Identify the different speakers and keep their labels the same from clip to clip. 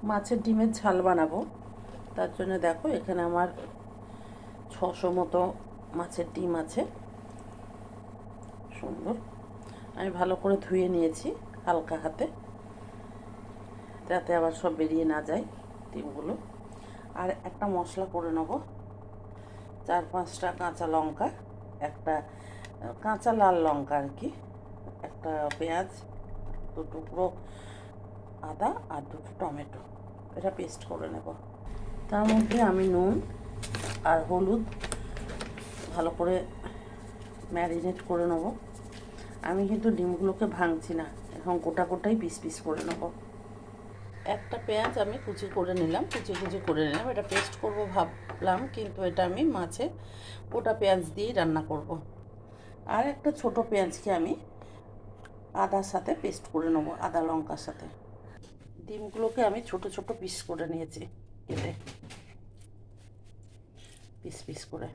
Speaker 1: মাছের ডিমের ঝাল বানাবো। তার জন্য দেখো এখানে আমার 600 মতো মাছের ডিম আছে। সুন্দর আমি ভালো করে ধুয়ে নিয়েছি হালকা হাতে, যাতে আবার সব বেরিয়ে না যায় ডিমগুলো। আর একটা মশলা করে নেব, 4-5টা কাঁচা লঙ্কা, একটা কাঁচা লাল লঙ্কা আর কি, একটা পেঁয়াজ, 2 টুকরো আদা আর 2টো টমেটো, এটা পেস্ট করে নেব। তার মধ্যে আমি নুন আর হলুদ ভালো করে ম্যারিনেট করে নেব। আমি কিন্তু ডিমগুলোকে ভাঙছি না, এখন গোটা গোটাই পিস পিস করে নেব। একটা পেঁয়াজ আমি কুচি করে নিলাম, এটা পেস্ট করব ভাবলাম, কিন্তু এটা আমি মাছে গোটা পেঁয়াজ দিয়েই রান্না করব। আর একটা ছোট পেঁয়াজকে আমি আদার সাথে পেস্ট করে নেব, আদা লঙ্কার সাথে। ডিমগুলোকে আমি ছোট ছোট পিস করে নিয়েছি, কেটে পিস পিস করে।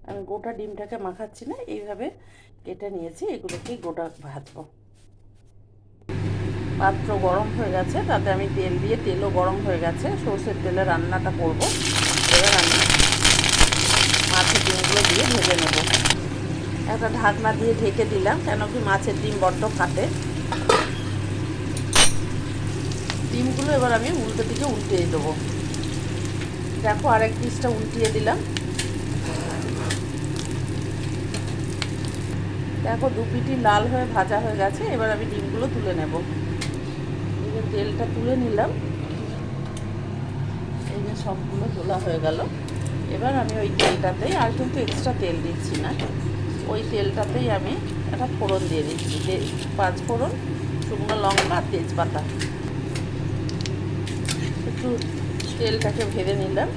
Speaker 1: আমি গোটা ডিমটাকে মাখাচ্ছি না, এইভাবে কেটে নিয়েছি, এগুলোকেই গোটা ভাজবো। পাত্র গরম হয়ে গেছে, তাতে আমি তেল দিয়ে, তেলও গরম হয়ে গেছে, সর্ষের তেলে রান্নাটা করব। এবার আমি মাছের ডিমগুলো দিয়ে ভেজে নেব। একটা ঢাকনা দিয়ে ঢেকে দিলাম, কেন কি মাছের ডিম বড্ড ফাটে। ডিমগুলো এবার আমি উল্টো দিকে উল্টিয়ে দেবো। দেখো আরেক পিসটা উল্টিয়ে দিলাম। দেখো 2 পিঠই লাল হয়ে ভাজা হয়ে গেছে। এবার আমি ডিমগুলো তুলে নেব। এই যে তেলটা তুলে নিলাম, এই যে সবগুলো তোলা হয়ে গেল। এবার আমি ওই তেলটাতেই, আর কিন্তু এক্সট্রা তেল দিচ্ছি না, ওই তেলটাতেই আমি একটা ফোড়ন দিয়ে দিচ্ছি, 5 ফোড়ন, শুকনো লঙ্কা আর তেজপাতা। একটু তেলটাকে ভেজে নিলাম,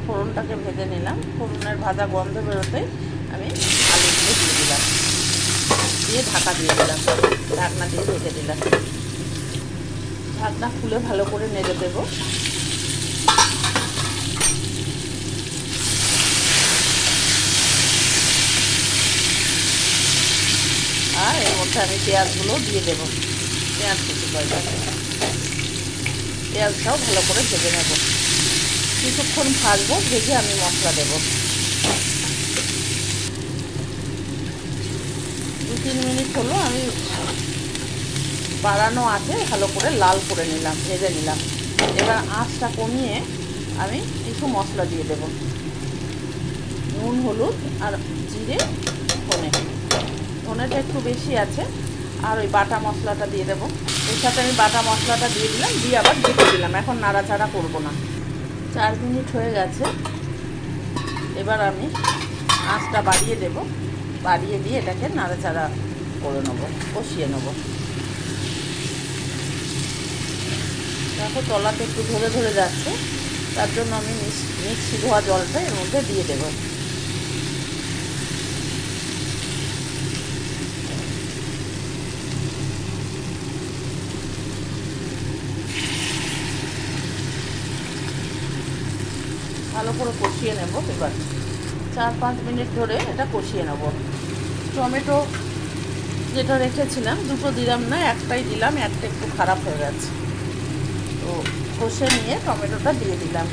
Speaker 1: ফোড়নটাকে ভেজে নিলাম। ফোড়নের ভাজা গন্ধ বেরোতেই আমি আলুগুলো দিয়ে দিলাম, দিয়ে ঢাকা দিয়ে দিলাম, ঢাকনা দিয়ে ঢেকে দিলাম। ঢাকনা খুলে ভালো করে নেড়ে দেবো। আর এর মধ্যে আমি পেঁয়াজগুলো দিয়ে দেবো, পেঁয়াজ কুচি করে দেবো। পেঁয়াজটাও ভালো করে ভেজে নেব, কিছুক্ষণ ভাজবো, ভেজে আমি মশলা দেবো। 2-3 মিনিট হলো, আমি বাড়ানো আছে ভালো করে লাল করে নিলাম, ভেজে নিলাম। এবার আঁচটা কমিয়ে আমি কিছু মশলা দিয়ে দেব, নুন, হলুদ আর জিরে, ধনেটা একটু বেশি আছে। আর ওই বাটা মশলাটা দিয়ে দেবো। এর সাথে আমি বাটা মশলাটা দিয়ে দিলাম, দিয়ে আবার ঢেকে দিলাম। এখন নাড়াচাড়া করবো না। 4 মিনিট হয়ে গেছে। এবার আমি আঁচটা বাড়িয়ে দেব, বাড়িয়ে দিয়ে এটাকে নাড়াচাড়া করে নেবো, কষিয়ে নেবো। দেখো তলাতে একটু ধরে ধরে যাচ্ছে, তার জন্য আমি মিক্সি ধোয়া জলটা এর মধ্যে দিয়ে দেবো। ভালো করে কষিয়ে নেব। এবার 4-5 মিনিট ধরে এটা কষিয়ে নেব। টমেটো যেটা রেখেছিলাম, 2টো দিলাম না, একটাই দিলাম, একটা একটু খারাপ হয়ে গেছে, তো কষে নিয়ে টমেটোটা দিয়ে দিলাম।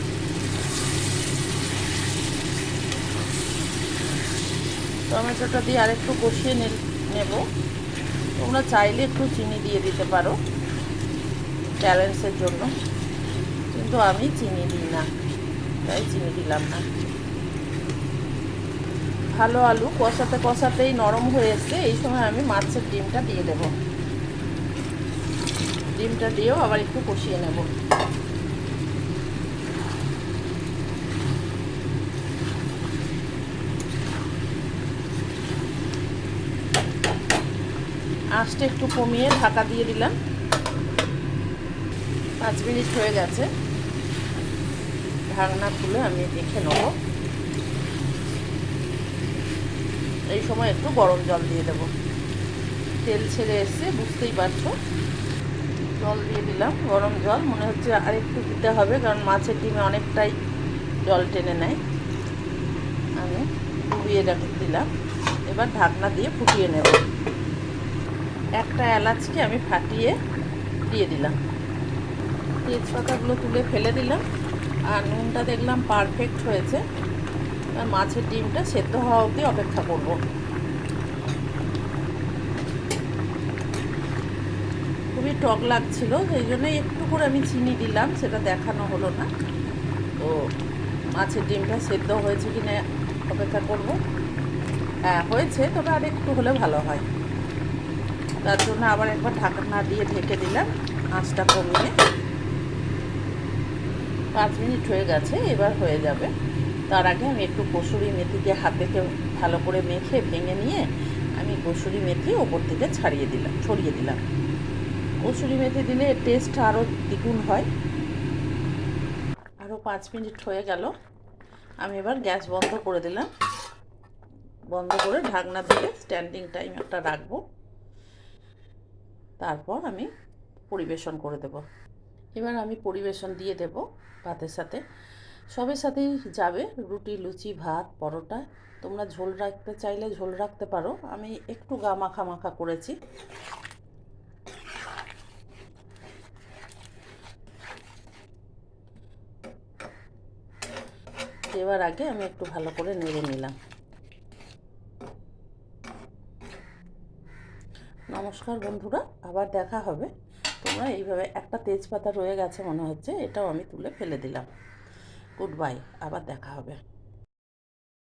Speaker 1: টমেটোটা দিয়ে আরেকটু কষিয়ে নেব। তোমরা চাইলে একটু চিনি দিয়ে দিতে পারো ব্যালেন্সের জন্য, কিন্তু আমি চিনি দিই না, তাই চিনি দিলাম না। ভালো আলু কষাতে কষাতেই নরম হয়ে এসছে, এই সময় আমি মাছের ডিমটা দিয়ে দেব। ডিমটা দিয়েও আবার একটু কষিয়ে নেব। আঁচটা একটু কমিয়ে ঢাকা দিয়ে দিলাম। 5 মিনিট হয়ে গেছে। ঢাকনা খুলে আমি দেখে নেব। এই সময় একটু গরম জল দিয়ে দেব। তেল ছেড়ে এসছে, বুঝতেই পারছো। জল দিয়ে দিলাম, গরম জল। মনে হচ্ছে আর একটু দিতে হবে, কারণ মাছের ডিমে অনেকটাই জল টেনে নেয়। আমি ডুবিয়ে দিলাম। এবার ঢাকনা দিয়ে ফুটিয়ে নেব। একটা এলাচকে আমি ফাটিয়ে দিয়ে দিলাম, তেজপাতাগুলো তুলে ফেলে দিলাম। আর নুনটা দেখলাম পারফেক্ট হয়েছে। আর মাছের ডিমটা সেদ্ধ হওয়া অবধি অপেক্ষা করব। খুবই টক লাগছিল, সেই জন্য একটু করে আমি চিনি দিলাম, সেটা দেখানো হলো না। তো মাছের ডিমটা সেদ্ধ হয়েছে কি না অপেক্ষা করব। হ্যাঁ হয়েছে, তবে আর একটু হলে ভালো হয়। তার জন্য আবার একবার ঢাকনা দিয়ে ঢেকে দিলাম, আঁচটা কমিয়ে। 5 মিনিট হয়ে গেছে, এবার হয়ে যাবে। তার আগে আমি একটু কসুরি মেথিকে হাতেতে ভালো করে মেখে ভেঙে নিয়ে আমি কসুরি মেথি ওপর থেকে ছড়িয়ে দিলাম। কসুরি মেথি দিলে টেস্ট আরও দ্বিগুণ হয়। আরও 5 মিনিট হয়ে গেল, আমি এবার গ্যাস বন্ধ করে দিলাম। বন্ধ করে ঢাকনা দিয়ে স্ট্যান্ডিং টাইম একটা রাখবো। তারপর আমি পরিবেশন করে দেব। এবার আমি পরিবেশন দিয়ে দেব ভাতের সাথে। সবের সাথেই যাবে, রুটি, লুচি, ভাত, পরোটা। তোমরা ঝোল রাখতে চাইলে ঝোল রাখতে পারো, আমি একটু গা মাখা মাখা করেছি। দেওয়ার আগে আমি একটু ভালো করে নেড়ে নিলাম। নমস্কার বন্ধুরা, আবার দেখা হবে। তোমরা এইভাবে, একটা তেজপাতা রয়ে গেছে মনে হচ্ছে, এটাও আমি তুলে ফেলে দিলাম। গুড বাই, আবার দেখা হবে।